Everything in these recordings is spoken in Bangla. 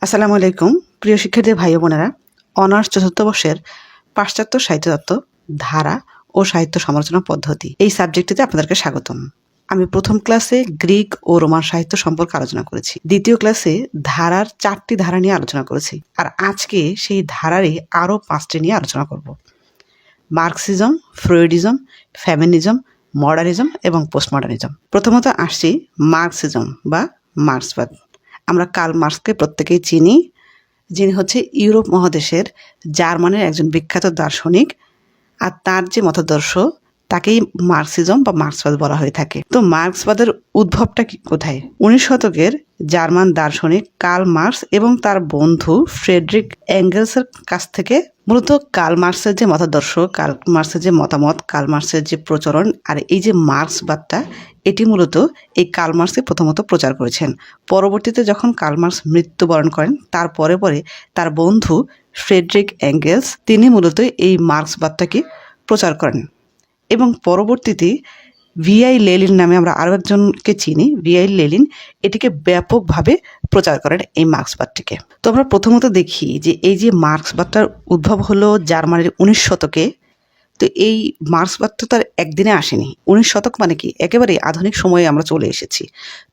আসসালামু আলাইকুম প্রিয় শিক্ষার্থী ভাই বোনেরা, অনার্স চতুর্থ বর্ষের পাশ্চাত্য সাহিত্যতত্ত্ব ধারা ও সাহিত্য সমালোচনা পদ্ধতি এই সাবজেক্টটিতে আপনাদেরকে স্বাগতম। আমি প্রথম ক্লাসে গ্রিক ও রোমান সাহিত্য সম্পর্কে আলোচনা করেছি, দ্বিতীয় ক্লাসে ধারার 4টি ধারা নিয়ে আলোচনা করেছি, আর আজকে সেই ধারারই আরও 5টি নিয়ে আলোচনা করব। মার্কসিজম, ফ্রয়েডিজম, ফেমিনিজম, মডার্নিজম এবং পোস্টমডার্নিজম। প্রথমত আসছি মার্কসিজম বা মার্ক্সবাদ। আমরা কার্ল মার্ক্সকে প্রত্যেকেই চিনি, যিনি হচ্ছে ইউরোপ মহাদেশের জার্মানির একজন বিখ্যাত দার্শনিক, আর তার যে মতাদর্শ তাকেই মার্কসিজম বা মার্ক্সবাদ বলা হয়ে থাকে। তো মার্ক্সবাদের উদ্ভবটা কোথায়? 19 শতকের জার্মান দার্শনিক কার্ল মার্ক্স এবং তার বন্ধু ফ্রেডরিক এঙ্গেলসের কাছ থেকে মূলত কার্ল মার্ক্সের যে মতাদর্শ, কার্ল মার্ক্সের যে মতামত, কার্ল মার্ক্সের যে প্রচলন, আর এই যে মার্ক্সবাদটা, এটি মূলত এই কার্ল মার্ক্সই প্রথমত প্রচার করেছেন। পরবর্তীতে যখন কার্ল মার্ক্স মৃত্যুবরণ করেন, তার পরে তার বন্ধু ফ্রেডরিক এঙ্গেলস তিনি মূলত এই মার্ক্সবাদটাকে প্রচার করেন এবং পরবর্তীতে ভিআই লেনিন নামে আমরা আরও একজনকে চিনি, ভিআই লেনিন এটিকে ব্যাপকভাবে প্রচার করেন এই মার্ক্সবাদটিকে। তো আমরা প্রথমত দেখি যে এই যে মার্ক্সবাদটার উদ্ভব হলো জার্মানির 19 শতকে। তো এই মার্ক্সবাদ তো তার একদিনে আসেনি। 19 শতক মানে কি, একেবারেই আধুনিক সময়ে আমরা চলে এসেছি।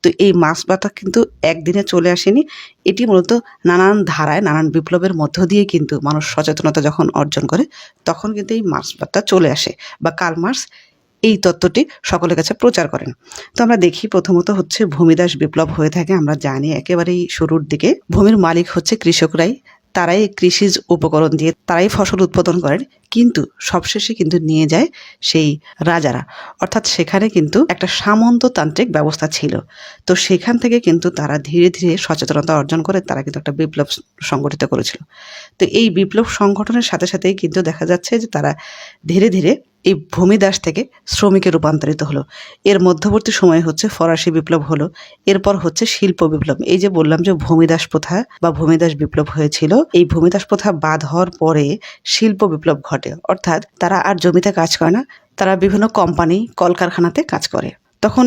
তো এই মার্ক্সবাদটা কিন্তু একদিনে চলে আসেনি, এটি মূলত নানান ধারায় নানান বিপ্লবের মধ্য দিয়ে কিন্তু মানুষ সচেতনতা যখন অর্জন করে তখন কিন্তু এই মার্ক্সবাদটা চলে আসে বা কার্ল মার্ক্স এই তত্ত্বটি সকলের কাছে প্রচার করেন। তো আমরা দেখি প্রথমত হচ্ছে ভূমিদাস বিপ্লব হয়ে থাকে। আমরা জানি একেবারেই শুরুর দিকে ভূমির মালিক হচ্ছে কৃষকরাই, তারাই কৃষিজ উপকরণ দিয়ে তারাই ফসল উৎপাদন করেন, কিন্তু সবশেষে কিন্তু নিয়ে যায় সেই রাজারা, অর্থাৎ সেখানে কিন্তু একটা সামন্ততান্ত্রিক ব্যবস্থা ছিল। তো সেখান থেকে কিন্তু তারা ধীরে ধীরে সচেতনতা অর্জন করে তারা কিন্তু একটা বিপ্লব সংগঠিত করেছিল। তো এই বিপ্লব সংগঠনের সাথে সাথেই কিন্তু দেখা যাচ্ছে যে তারা ধীরে ধীরে এই ভূমিদাস থেকে শ্রমিকে রূপান্তরিত হলো। এর মধ্যবর্তী সময়ে হচ্ছে ফরাসি বিপ্লব হলো, এরপর হচ্ছে শিল্প বিপ্লব। এই যে বললাম যে ভূমিদাস প্রথা বা ভূমিদাস বিপ্লব হয়েছিল, এই ভূমিদাস প্রথা বাদ হওয়ার পরে শিল্প বিপ্লব ঘটে, অর্থাৎ তারা আর জমিতে কাজ করে না, তারা বিভিন্ন কোম্পানি কলকারখানাতে কাজ করে। তখন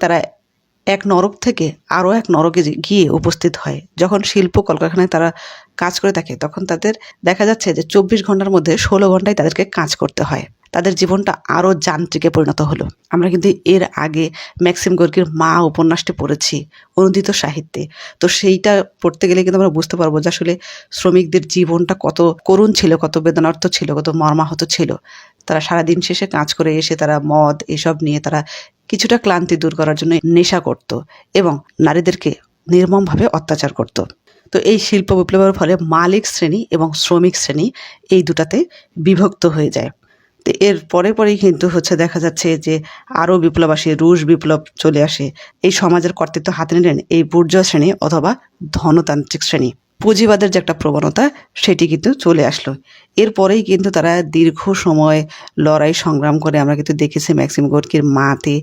তারা এক নরক থেকে আরও এক নরকে গিয়ে উপস্থিত হয়। যখন শিল্প কলকারখানায় তারা কাজ করে থাকে তখন তাদের দেখা যাচ্ছে যে 24 ঘন্টার মধ্যে 16 ঘন্টায় তাদেরকে কাজ করতে হয়। তাদের জীবনটা আরও যান্ত্রিকে পরিণত হলো। আমরা কিন্তু এর আগে ম্যাক্সিম গোর্কির মা উপন্যাসটি পড়েছি অনুদিত সাহিত্যে। তো সেইটা পড়তে গেলে কিন্তু আমরা বুঝতে পারবো যে আসলে শ্রমিকদের জীবনটা কত করুণ ছিল, কত বেদনার্থ ছিল, কত মর্মাহত ছিল। তারা সারাদিন শেষে কাজ করে এসে তারা মদ এসব নিয়ে তারা কিছুটা ক্লান্তি দূর করার জন্য নেশা করত এবং নারীদেরকে নির্মমভাবে অত্যাচার করত। তো এই শিল্প বিপ্লবের ফলে মালিক শ্রেণী এবং শ্রমিক শ্রেণী এই দুটাতে বিভক্ত হয়ে যায়। তো এর পরেই কিন্তু হচ্ছে দেখা যাচ্ছে যে আরও বিপ্লব আসে, রুশ বিপ্লব চলে আসে। এই সমাজের কর্তৃত্ব হাতে নিলেন এই বুর্জোয়া শ্রেণী অথবা ধনতান্ত্রিক শ্রেণী। পুঁজিবাদের যে একটা প্রবণতা সেটি কিন্তু চলে আসলো। এরপরেই কিন্তু তারা দীর্ঘ সময় লড়াই সংগ্রাম করে, আমরা কিন্তু দেখেছি ম্যাক্সিম গোর্কির মাতে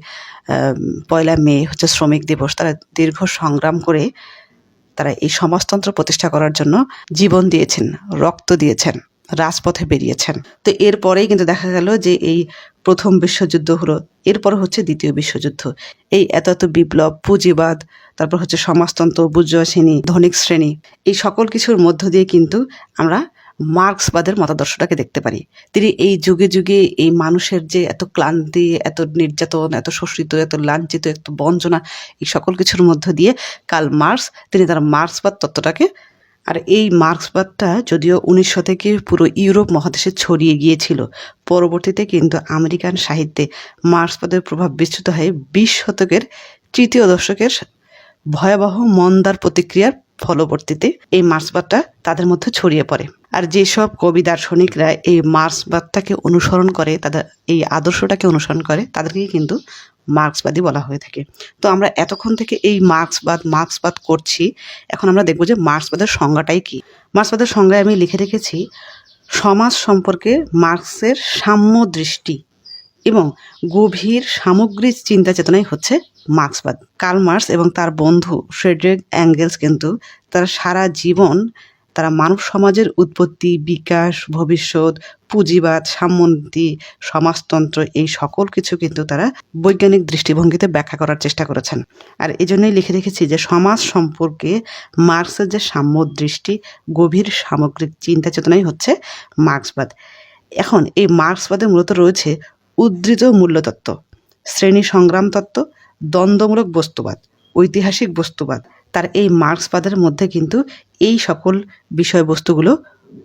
1 মে হচ্ছে শ্রমিক দিবস, তারা দীর্ঘ সংগ্রাম করে তারা এই সমাজতন্ত্র প্রতিষ্ঠা করার জন্য জীবন দিয়েছেন, রক্ত দিয়েছেন, রাজপথে বেরিয়েছেন। তো এরপরেই কিন্তু দেখা গেল যে এই প্রথম বিশ্বযুদ্ধ হলো, এরপর হচ্ছে দ্বিতীয় বিশ্বযুদ্ধ। এই এত বিপ্লব, পুঁজিবাদ, তারপর হচ্ছে সমাজতন্ত্র, বুর্জোয়া শ্রেণী, ধনিক শ্রেণী, এই সকল কিছুর মধ্য দিয়ে কিন্তু আমরা মার্ক্সবাদের মতাদর্শটাকে দেখতে পারি। তিনি এই যুগে যুগে এই মানুষের যে এত ক্লান্তি, এত নির্যাতন, এত শোষিত, এত লাঞ্ছিত, এত বঞ্চনা, এই সকল কিছুর মধ্য দিয়ে কার্ল মার্ক্স তিনি তার মার্ক্সবাদ তত্ত্বটাকে, আর এই মার্ক্সবাদটা যদিও 19 শতকে পুরো ইউরোপ মহাদেশে ছড়িয়ে গিয়েছিল, পরবর্তীতে কিন্তু আমেরিকান সাহিত্যে মার্ক্সবাদের প্রভাব বিস্তৃত হয়ে 20 শতকের তৃতীয় দশকের ভয়াবহ মন্দার প্রতিক্রিয়ার ফলবর্তীতে এই মার্ক্সবাদটা তাদের মধ্যে ছড়িয়ে পড়ে। আর যেসব কবি দার্শনিকরা এই মার্ক্সবাদটাকে অনুসরণ করে, তাদের এই আদর্শটাকে অনুসরণ করে, তাদেরকেই কিন্তু মার্ক্সবাদী বলা হয়ে থাকে। তো আমরা এতক্ষণ থেকে এই মার্ক্সবাদ করছি, এখন আমরা দেখব যে মার্ক্সবাদের সংজ্ঞাটাই কি। মার্ক্সবাদের সংজ্ঞায় আমি লিখে রেখেছি, সমাজ সম্পর্কে মার্ক্সের সাম্য দৃষ্টি এবং গভীর সামগ্রিক চিন্তা চেতনাই হচ্ছে মার্ক্সবাদ। কার্ল মার্ক্স এবং তার বন্ধু ফ্রেডরিক এঙ্গেলস কিন্তু তারা সারা জীবন তারা মানব সমাজের উৎপত্তি, বিকাশ, ভবিষ্যৎ, পুঁজিবাদ, সাম্যনীতি, সমাজতন্ত্র এই সকল কিছু কিন্তু তারা বৈজ্ঞানিক দৃষ্টিভঙ্গিতে ব্যাখ্যা করার চেষ্টা করেছেন। আর এজন্যই লিখে রেখেছি যে সমাজ সম্পর্কে মার্ক্সের যে সাম্য দৃষ্টি, গভীর সামগ্রিক চিন্তা চেতনাই হচ্ছে মার্ক্সবাদ। এখন এই মার্ক্সবাদে মূলত রয়েছে উদ্ধৃত মূল্যতত্ত্ব, শ্রেণী সংগ্রাম তত্ত্ব, দ্বন্দ্বমূলক বস্তুবাদ, ঐতিহাসিক বস্তুবাদ। তার এই মার্ক্সবাদের মধ্যে কিন্তু এই সকল বিষয়বস্তুগুলো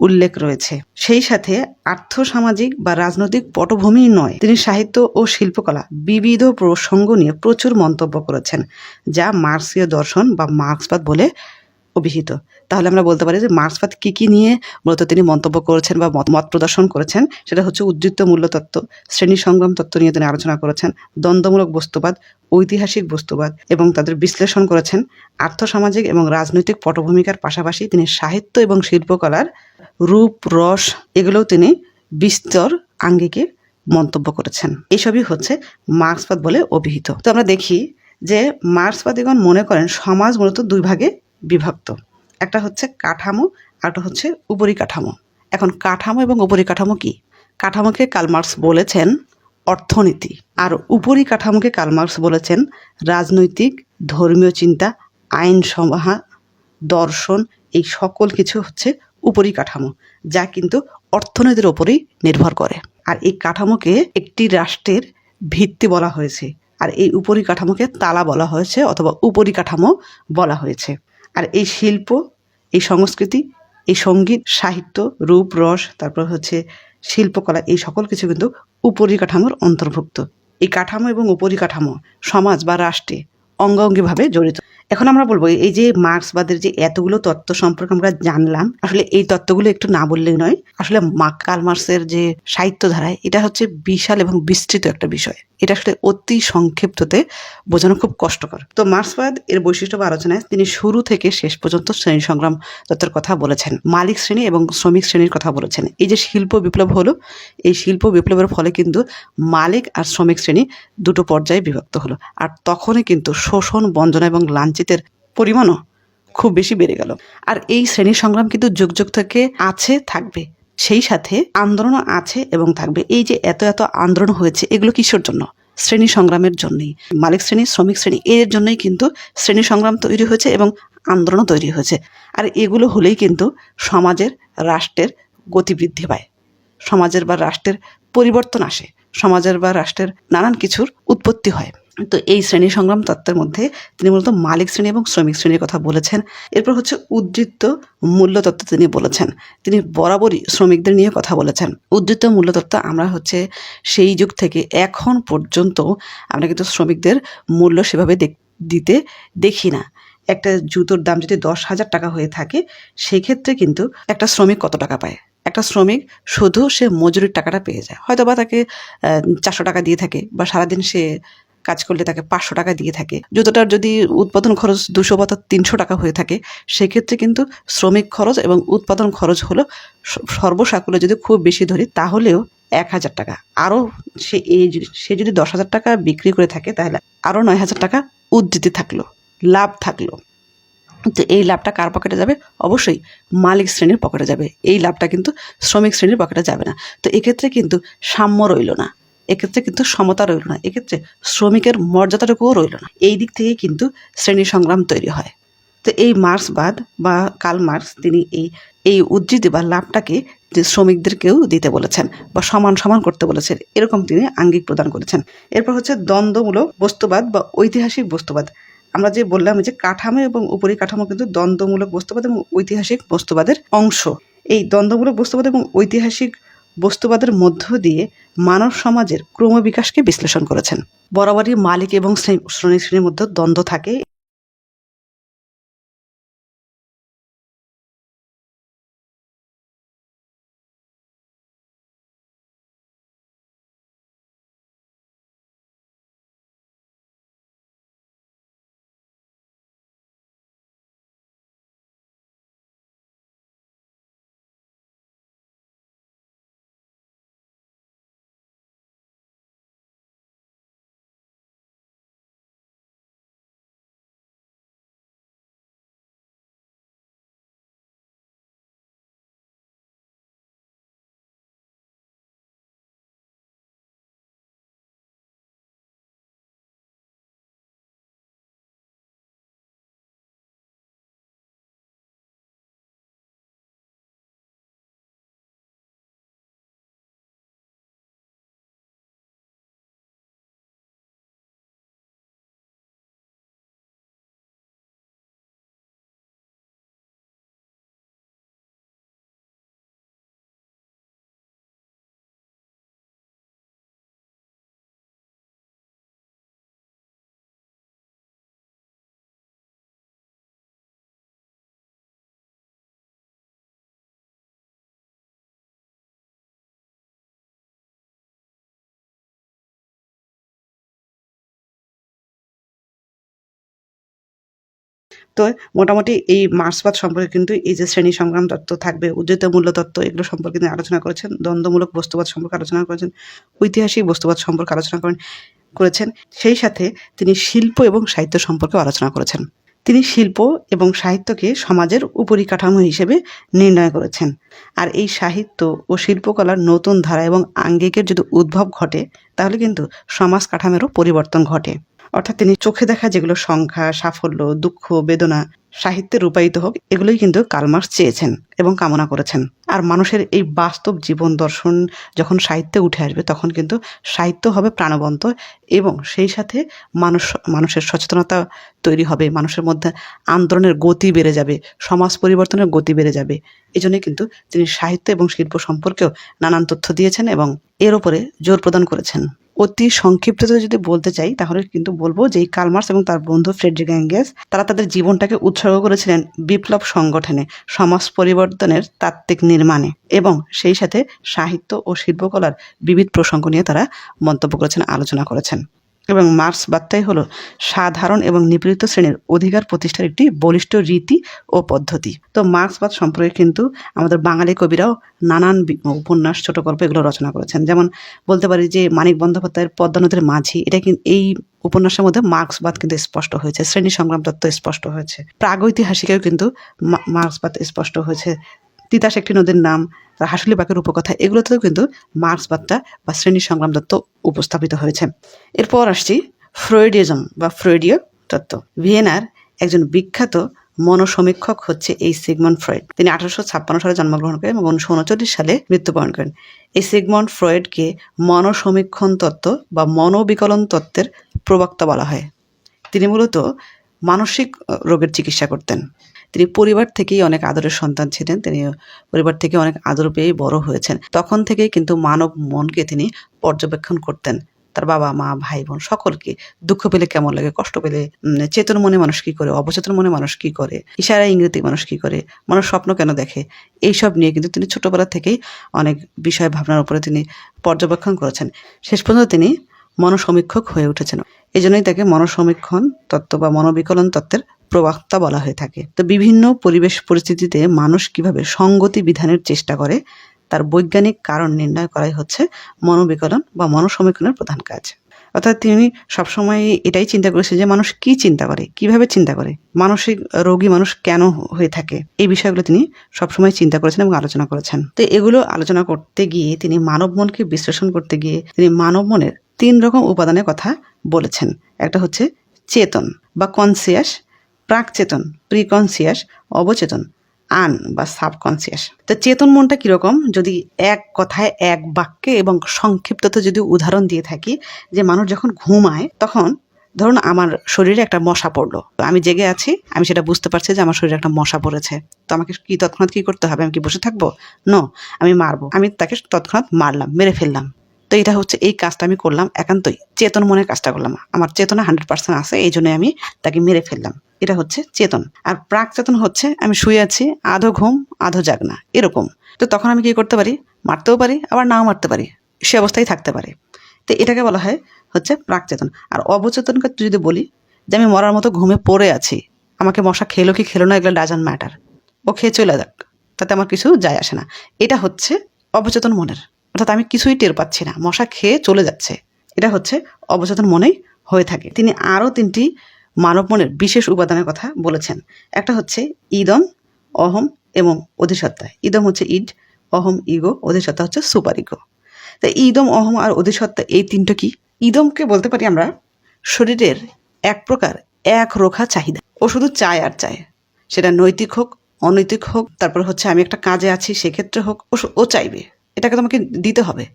উল্লেখ রয়েছে। সেই সাথে আর্থসামাজিক বা রাজনৈতিক পটভূমি নয়, তিনি সাহিত্য ও শিল্পকলা বিবিধ প্রসঙ্গ নিয়ে প্রচুর মন্তব্য করেছেন, যা মার্ক্সীয় দর্শন বা মার্ক্সবাদ বলে অভিহিত। তাহলে আমরা বলতে পারি যে মার্ক্সবাদ কী কী নিয়ে মূলত তিনি মন্তব্য করেছেন বা মত প্রদর্শন করেছেন, সেটা হচ্ছে উদ্ধৃত মূল্যতত্ত্ব, শ্রেণী সংগ্রাম তত্ত্ব নিয়ে তিনি আলোচনা করেছেন, দ্বন্দ্বমূলক বস্তুবাদ, ঐতিহাসিক বস্তুবাদ এবং তাদের বিশ্লেষণ করেছেন। আর্থসামাজিক এবং রাজনৈতিক পটভূমিকার পাশাপাশি তিনি সাহিত্য এবং শিল্পকলার রূপ, রস এগুলোও তিনি বিস্তর আঙ্গিকে মন্তব্য করেছেন। এসবই হচ্ছে মার্ক্সবাদ বলে অভিহিত। তো আমরা দেখি যে মার্ক্সবাদীগণ মনে করেন সমাজ মূলত দুই ভাগে বিভক্ত, একটা হচ্ছে কাঠামো আর একটা হচ্ছে উপরিকাঠামো। এখন কাঠামো এবং উপরিকাঠামো কি? কাঠামোকে কার্ল মার্ক্স বলেছেন অর্থনীতি, আর উপরিকাঠামোকে কার্ল মার্ক্স বলেছেন রাজনৈতিক, ধর্মীয় চিন্তা, আইন সভা, দর্শন, এই সকল কিছু হচ্ছে উপরিকাঠামো, যা কিন্তু অর্থনীতির ওপরেই নির্ভর করে। আর এই কাঠামোকে একটি রাষ্ট্রের ভিত্তি বলা হয়েছে, আর এই উপরিকাঠামোকে তালা বলা হয়েছে অথবা উপরিকাঠামো বলা হয়েছে। আর এই শিল্প, এই সংস্কৃতি, এই সঙ্গীত, সাহিত্য, রূপ, রস, তারপর হচ্ছে শিল্পকলা, এই সকল কিছু কিন্তু উপরিকাঠামোর অন্তর্ভুক্ত। এই কাঠামো এবং উপরিকাঠামো সমাজ বা রাষ্ট্রে অঙ্গাঙ্গিভাবে জড়িত। এখন আমরা বলবো এই যে মার্ক্সবাদের যে এতগুলো তত্ত্ব সম্পর্কে আমরা জানলাম, আসলে এই তত্ত্বগুলো একটু না বললেই নয়। আসলে কার্ল মার্ক্সের যে সাহিত্য ধারায় এটা হচ্ছে বিশাল এবং বিস্তৃত একটা বিষয়, এটা আসলে অতি সংক্ষিপ্ততে বোঝানো খুব কষ্টকর। তো মার্ক্সবাদ এর বৈশিষ্ট্য বা আলোচনায় তিনি শুরু থেকে শেষ পর্যন্ত শ্রেণী সংগ্রাম তত্ত্বের কথা বলেছেন, মালিক শ্রেণী এবং শ্রমিক শ্রেণীর কথা বলেছেন। এই যে শিল্প বিপ্লব হলো, এই শিল্প বিপ্লবের ফলে কিন্তু মালিক আর শ্রমিক শ্রেণী দুটো পর্যায়ে বিভক্ত হলো, আর তখনই কিন্তু শোষণ, বঞ্চনা এবং লাঞ্ছিতের পরিমাণও খুব বেশি বেড়ে গেল। আর এই শ্রেণী সংগ্রাম কিন্তু যুগ যুগ থেকে আছে, থাকবে। সেই সাথে আন্দোলনও আছে এবং থাকবে। এই যে এত এত আন্দোলন হয়েছে, এগুলো কিসের জন্য? শ্রেণী সংগ্রামের জন্যই। মালিক শ্রেণী, শ্রমিক শ্রেণী, এর জন্যই কিন্তু শ্রেণী সংগ্রাম তৈরি হয়েছে এবং আন্দোলনও তৈরি হয়েছে। আর এগুলো হলেই কিন্তু সমাজের, রাষ্ট্রের গতি বৃদ্ধি পায়, সমাজের বা রাষ্ট্রের পরিবর্তন আসে, সমাজের বা রাষ্ট্রের নানান কিছুর উৎপত্তি হয়। তো এই শ্রেণী সংগ্রাম তত্ত্বের মধ্যে তিনি মূলত মালিক শ্রেণী এবং শ্রমিক শ্রেণীর কথা বলেছেন। এরপর হচ্ছে উদ্ধৃত মূল্যতত্ত্ব তিনি বলেছেন, তিনি বরাবরই শ্রমিকদের নিয়ে কথা বলেছেন। উদ্ধৃত মূল্যতত্ত্ব আমরা হচ্ছে সেই যুগ থেকে এখন পর্যন্ত আমরা কিন্তু শ্রমিকদের মূল্য সেভাবে দিতে দেখি না। একটা জুতোর দাম যদি 10,000 টাকা হয়ে থাকে, সেক্ষেত্রে কিন্তু একটা শ্রমিক কত টাকা পায়? একটা শ্রমিক শুধু সে মজুরির টাকাটা পেয়ে যায়, হয়তো বা তাকে 400 টাকা দিয়ে থাকে, বা সারাদিন সে কাজ করলে তাকে 500 টাকা দিয়ে থাকে। জুতোটার যদি উৎপাদন খরচ 200 বা 300 টাকা হয়ে থাকে, সেক্ষেত্রে কিন্তু শ্রমিক খরচ এবং উৎপাদন খরচ হলো সর্বসাকুল্যে যদি খুব বেশি ধরি তাহলেও 1,000 টাকা। আরও সে যদি 10,000 টাকা বিক্রি করে থাকে, তাহলে আরও 9,000 টাকা উদ্ধৃতি থাকলো, লাভ থাকলো। তো এই লাভটা কার পকেটে যাবে? অবশ্যই মালিক শ্রেণীর পকেটে যাবে। এই লাভটা কিন্তু শ্রমিক শ্রেণীর পকেটে যাবে না। তো এক্ষেত্রে কিন্তু সাম্য রইল না, এক্ষেত্রে কিন্তু সমতা রইল না, এক্ষেত্রে শ্রমিকের মর্যাদাটুকুও রইল না। এই দিক থেকে কিন্তু শ্রেণী সংগ্রাম তৈরি হয়। তো এই মার্ক্সবাদ বা কার্ল মার্ক্স তিনি এই উদ্ধৃতি বা লাভটাকে যে শ্রমিকদেরকেও দিতে বলেছেন বা সমান সমান করতে বলেছেন, এরকম তিনি আঙ্গিক প্রদান করেছেন। এরপর হচ্ছে দ্বন্দ্বমূলক বস্তুবাদ বা ঐতিহাসিক বস্তুবাদ। আমরা যে বললাম যে কাঠামো এবং উপরিকাঠামো কিন্তু দ্বন্দ্বমূলক বস্তুবাদ এবং ঐতিহাসিক বস্তুবাদের অংশ। এই দ্বন্দ্বমূলক বস্তুবাদ এবং ঐতিহাসিক বস্তুবাদের মধ্য দিয়ে মানব সমাজের ক্রমবিকাশকে বিশ্লেষণ করেছেন। বরাবরই মালিক এবং শ্রমিক শ্রেণীর মধ্যে দ্বন্দ্ব থাকে। তো মোটামুটি এই মার্ক্সবাদ সম্পর্কে কিন্তু এই যে শ্রেণী সংগ্রাম তত্ত্ব থাকবে, উদ্যোত মূল্য তত্ত্ব, এগুলো সম্পর্কে তিনি আলোচনা করেছেন। দ্বন্দ্বমূলক বস্তুবাদ সম্পর্কে আলোচনা করেছেন, ঐতিহাসিক বস্তুবাদ সম্পর্কে আলোচনা করেছেন। সেই সাথে তিনি শিল্প এবং সাহিত্য সম্পর্কেও আলোচনা করেছেন। তিনি শিল্প এবং সাহিত্যকে সমাজের উপরিকাঠামো হিসেবে নির্ণয় করেছেন। আর এই সাহিত্য ও শিল্পকলার নতুন ধারা এবং আঙ্গিকের যদি উদ্ভব ঘটে, তাহলে কিন্তু সমাজ কাঠামোরও পরিবর্তন ঘটে। অর্থাৎ তিনি চোখে দেখা যেগুলো সংখ্যা, সাফল্য, দুঃখ, বেদনা সাহিত্যে রূপায়িত হোক, এগুলোই কিন্তু কার্ল মার্কস চেয়েছেন এবং কামনা করেছেন। আর মানুষের এই বাস্তব জীবন দর্শন যখন সাহিত্যে উঠে আসবে, তখন কিন্তু সাহিত্য হবে প্রাণবন্ত এবং সেই সাথে মানুষের সচেতনতা তৈরি হবে, মানুষের মধ্যে আন্দোলনের গতি বেড়ে যাবে, সমাজ পরিবর্তনের গতি বেড়ে যাবে। এই জন্যই কিন্তু তিনি সাহিত্য এবং শিল্প সম্পর্কেও নানান তথ্য দিয়েছেন এবং এর উপরে জোর প্রদান করেছেন। অতি সংক্ষিপ্ততে যদি বলতে চাই, তাহলে কিন্তু বলবো যে এই কার্ল মার্কস এবং তার বন্ধু ফ্রেডরিক এঙ্গেলস তারা তাদের জীবনটাকে উৎসর্গ করেছিলেন বিপ্লব সংগঠনে, সমাজ পরিবর্তনের তাত্ত্বিক নির্মাণে, এবং সেই সাথে সাহিত্য ও শিল্পকলার বিবিধ প্রসঙ্গ নিয়ে তারা মন্তব্য করেছেন, আলোচনা করেছেন। এবং মার্ক্সবাদটাই হলো সাধারণ এবং নিপীড়িত শ্রেণীর অধিকার প্রতিষ্ঠার একটি বলিষ্ঠ রীতি ও পদ্ধতি। তো মার্ক্সবাদ সম্পর্কে কিন্তু আমাদের বাঙালি কবিরাও নানান উপন্যাস, ছোট গল্প এগুলো রচনা করেছেন। যেমন বলতে পারি যে মানিক বন্দ্যোপাধ্যায়ের পদ্মা নদীর মাঝি, এটা কিন্তু এই উপন্যাসের মধ্যে মার্ক্সবাদ কিন্তু স্পষ্ট হয়েছে, শ্রেণী সংগ্রাম তত্ত্ব স্পষ্ট হয়েছে। প্রাগৈতিহাসিকেও কিন্তু মার্ক্সবাদ স্পষ্ট হয়েছে। তিতাস একটি নদীর নাম, হাসুলি বাঁকের উপকথা, এগুলোতেও কিন্তু মার্ক্সবাদটা বা শ্রেণী সংগ্রাম তত্ত্ব উপস্থাপিত হয়েছে। এরপর আসছি ফ্রয়েডিজম বা ফ্রয়েডীয় তত্ত্ব। ভিয়েনার একজন বিখ্যাত মনোসমীক্ষক হচ্ছে এই সিগমন্ড ফ্রয়েড। তিনি 1856 সালে জন্মগ্রহণ করেন এবং 1939 সালে মৃত্যুবরণ করেন। এই সিগমন্ড ফ্রয়েডকে মনোসমীক্ষণ তত্ত্ব বা মনোবিকলন তত্ত্বের প্রবক্তা বলা হয়। তিনি মূলত মানসিক রোগের চিকিৎসা করতেন। তিনি পরিবার থেকেই অনেক আদরের সন্তান ছিলেন, তিনি পরিবার থেকে অনেক আদর পেয়ে বড় হয়েছেন। তখন থেকেই কিন্তু মানব মনকে তিনি পর্যবেক্ষণ করতেন, তার বাবা মা ভাই বোন সকলকে। দুঃখ পেলে কেমন লাগে, কষ্ট পেলে চেতন মনে মানুষ কী করে, অবচেতন মনে মানুষ কী করে, ইশারা ইঙ্গিতে মানুষ কী করে, মানুষ স্বপ্ন কেন দেখে, এইসব নিয়ে কিন্তু তিনি ছোটোবেলা থেকেই অনেক বিষয় ভাবনার উপরে তিনি পর্যবেক্ষণ করেছেন। শেষ পর্যন্ত তিনি মনোসমীক্ষক হয়ে উঠেছেন। এই জন্যই তাকে মনোসমীক্ষণ তত্ত্ব বা মনোবিকলন তত্ত্বের প্রবক্তা বলা হয়ে থাকে। তো বিভিন্ন পরিবেশ পরিস্থিতিতে মানুষ কিভাবে সঙ্গতি বিধানের চেষ্টা করে, তার বৈজ্ঞানিক কারণ নির্ণয় করাই হচ্ছে মনোবিকলন বা মনোসমীকরণের প্রধান কাজ। অর্থাৎ তিনি সবসময় এটাই চিন্তা করেছেন যে মানুষ কি চিন্তা করে, কিভাবে চিন্তা করে, মানসিক রোগী মানুষ কেন হয়ে থাকে, এই বিষয়গুলো তিনি সবসময় চিন্তা করেছেন এবং আলোচনা করেছেন। তো এগুলো আলোচনা করতে গিয়ে তিনি মানব মনকে বিশ্লেষণ করতে গিয়ে তিনি মানব মনের 3 রকম উপাদানের কথা বলেছেন। একটা হচ্ছে চেতন বা কনসিয়াস, প্রাকচেতন প্রিকনসিয়াস, অবচেতন আন বা সাবকনসিয়াস। তো চেতন মনটা কীরকম, যদি এক কথায় এক বাক্যে এবং সংক্ষিপ্ততে যদি উদাহরণ দিয়ে থাকি, যে মানুষ যখন ঘুমায় তখন ধরুন আমার শরীরে একটা মশা পড়লো, আমি জেগে আছি, আমি সেটা বুঝতে পারছি যে আমার শরীরে একটা মশা পড়েছে, তো আমাকে কি তৎক্ষণাৎ কী করতে হবে, আমি কি বসে থাকবো? নো, আমি মারবো, আমি তাকে তৎক্ষণাৎ মারলাম, মেরে ফেললাম। তো এটা হচ্ছে এই কাজটা আমি করলাম একান্তই চেতন মনের কাজটা করলাম, আমার চেতনা 100% আছে, এই জন্য আমি তাকে মেরে ফেললাম। এটা হচ্ছে চেতন। আর প্রাক চেতন হচ্ছে আমি শুয়ে আছি, আধো ঘুম আধো জাগনা এরকম। তো তখন আমি কি করতে পারি, মারতেও পারি আবার নাও মারতে পারি, সে অবস্থায় থাকতে পারে। তো এটাকে বলা হয় হচ্ছে প্রাক চেতন। আর অবচেতনকে যদি বলি যে আমি মরার মতো ঘুমে পড়ে আছি, আমাকে মশা খেলো কি খেলো না এগুলো ডাজন্ট ম্যাটার, ও খেয়ে চলে যাক, তাতে আমার কিছু যায় আসে না। এটা হচ্ছে অবচেতন মনের, অর্থাৎ আমি কিছুই টের পাচ্ছি না, মশা খেয়ে চলে যাচ্ছে, এটা হচ্ছে অবচেতন মনেই হয়ে থাকে। তিনি আরও 3টি মানব মনের বিশেষ উপাদানের কথা বলেছেন। একটা হচ্ছে ইদম, অহম এবং অধিসত্তা। ইদম হচ্ছে ইড, অহম ইগো, অধিসত্তা হচ্ছে সুপার ইগো। তাই ইদম, অহম আর অধিসত্তা এই 3টা কি? ইদমকে বলতে পারি আমরা শরীরের এক প্রকার এক রোখা চাহিদা, ও শুধু চায় আর চায়, সেটা নৈতিক হোক অনৈতিক হোক, তারপর হচ্ছে আমি একটা কাজে আছি সেক্ষেত্রে হোক, ও চাইবে, এটাকে তোমাকে দিতে হবে।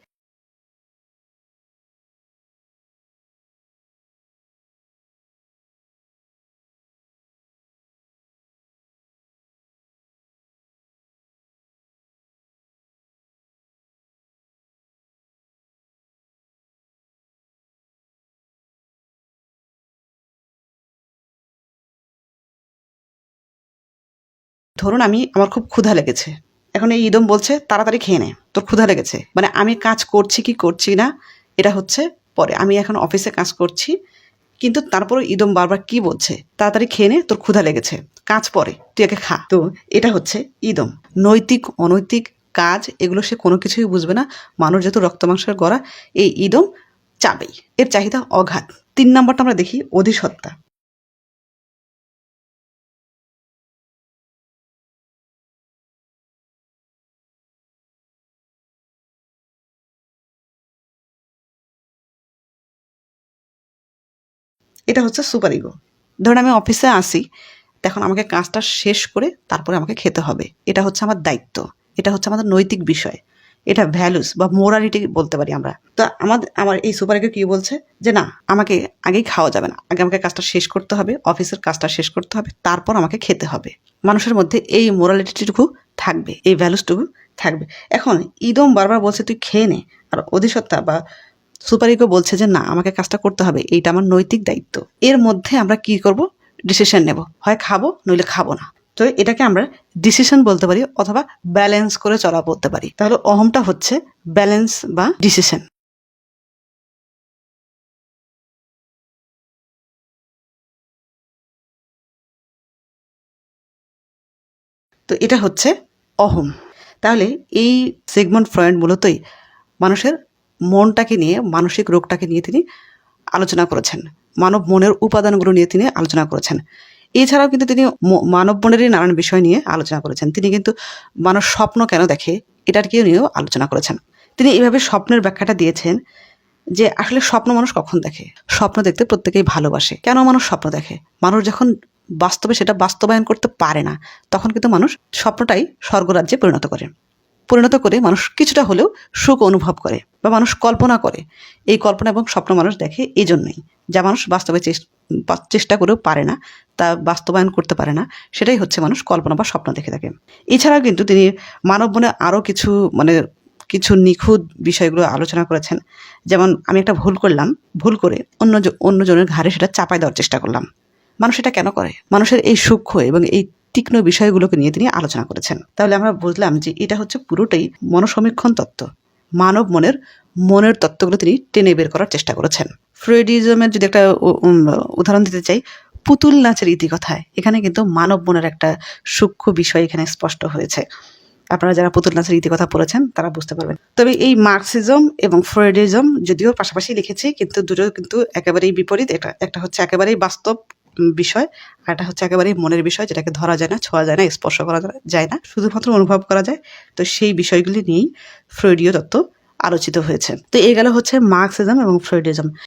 ধরুন আমার খুব ক্ষুধা লেগেছে, এখন এই ইদম বলছে তাড়াতাড়ি খেয়ে নে, তোর ক্ষুধা লেগেছে। মানে আমি কাজ করছি কি করছি না এটা হচ্ছে পরে, আমি এখন অফিসে কাজ করছি, কিন্তু তারপরে ইদম বারবার কি বলছে, তাড়াতাড়ি খেয়ে নে, তোর ক্ষুধা লেগেছে, কাজ পরে, তুই একে খা। তো এটা হচ্ছে ইদম। নৈতিক অনৈতিক কাজ এগুলো সে কোনো কিছুই বুঝবে না। মানুষ যেহেতু রক্ত মাংসের গড়া, এই ইদম চাবেই, এর চাহিদা অগাধ। 3 নাম্বারটা আমরা দেখি অধিসত্তা। এটা হচ্ছে সুপার ইগো। ধরুন আমি অফিসে আসি, তখন আমাকে কাজটা শেষ করে তারপরে আমাকে খেতে হবে, এটা হচ্ছে আমার দায়িত্ব, এটা হচ্ছে আমাদের নৈতিক বিষয়, এটা ভ্যালুস বা মোরালিটি বলতে পারি আমরা। তো আমার এই সুপার ইগো কি বলছে যে না, আমাকে আগেই খাওয়া যাবে না, আগে আমাকে কাজটা শেষ করতে হবে, অফিসের কাজটা শেষ করতে হবে, তারপর আমাকে খেতে হবে। মানুষের মধ্যে এই মোরালিটিটুকু থাকবে, এই ভ্যালুসটুকু থাকবে। এখন ইদম বারবার বলছে তুই খেয়ে নে, আর অধিসত্তা বা সুপার ইগো বলছে যে না, আমাকে কাজটা করতে হবে, এইটা আমার নৈতিক দায়িত্ব। এর মধ্যে আমরা কি করব, ডিসিশন নেব, হয় খাবো নইলে খাবো না। তো এটাকে আমরা ডিসিশন বলতে পারি, অথবা ব্যালেন্স করে চলা বলতে পারি। তাহলে অহমটা হচ্ছে ব্যালেন্স বা ডিসিশন। তো এটা হচ্ছে অহম। তাহলে এই সিগমন্ড ফ্রয়েড মূলতই মানুষের মনটাকে নিয়ে, মানসিক রোগটাকে নিয়ে তিনি আলোচনা করেছেন, মানব মনের উপাদানগুলো নিয়ে তিনি আলোচনা করেছেন। এছাড়াও কিন্তু তিনি মানব মনেরই নানান বিষয় নিয়ে আলোচনা করেছেন। তিনি কিন্তু মানুষ স্বপ্ন কেন দেখে এটার নিয়েও আলোচনা করেছেন। তিনি এইভাবে স্বপ্নের ব্যাখ্যাটা দিয়েছেন যে আসলে স্বপ্ন মানুষ কখন দেখে। স্বপ্ন দেখতে প্রত্যেকেই ভালোবাসে। কেন মানুষ স্বপ্ন দেখে? মানুষ যখন বাস্তবে সেটা বাস্তবায়ন করতে পারে না, তখন কিন্তু মানুষ স্বপ্নটাই স্বর্গরাজ্যে পরিণত করে মানুষ কিছুটা হলেও সুখ অনুভব করে, বা মানুষ কল্পনা করে। এই কল্পনা এবং স্বপ্ন মানুষ দেখে এই জন্যই, যা মানুষ বাস্তবে চেষ্টা করেও পারে না, তা বাস্তবায়ন করতে পারে না, সেটাই হচ্ছে মানুষ কল্পনা বা স্বপ্ন দেখে থাকে। এছাড়াও কিন্তু তিনি মানব মনে আরও কিছু নিখুঁত বিষয়গুলো আলোচনা করেছেন। যেমন আমি একটা ভুল করলাম, ভুল করে অন্যজনের ঘাড়ে সেটা চাপাই দেওয়ার চেষ্টা করলাম। মানুষ এটা কেন করে? মানুষের এই সূক্ষ্ম এবং এই তীক্ষ্ণ বিষয়গুলোকে নিয়ে তিনি আলোচনা করেছেন। তাহলে আমরা বুঝলাম যে এটা হচ্ছে পুরোটাই মনসমীক্ষণ তত্ত্ব। মানব মনের তত্ত্বগুলো তিনি টেনে বের করার চেষ্টা করেছেন। ফ্রয়েডিজমের যদি একটা উদাহরণ দিতে চাই, পুতুল নাচের ইতিকথায় এখানে কিন্তু মানব মনের একটা সূক্ষ্ম বিষয় এখানে স্পষ্ট হয়েছে। আপনারা যারা পুতুল নাচের ইতিকথা পড়েছেন তারা বুঝতে পারবেন। তবে এই মার্কসিজম এবং ফ্রয়েডিজম যদিও পাশাপাশি লিখেছি, কিন্তু দুটো কিন্তু একেবারেই বিপরীত। একটা হচ্ছে একেবারেই বাস্তব বিষয়, আর একটা হচ্ছে একেবারেই মনের বিষয়, যেটাকে ধরা যায় না, ছোঁয়া যায় না, স্পর্শ করা যায় না, শুধুমাত্র অনুভব করা যায়। তো সেই বিষয়গুলি নিয়েই ফ্রয়েডীয় তত্ত্ব আলোচিত হয়েছে। তো এই গেল হচ্ছে মার্কসিজম এবং ফ্রয়েডিজম।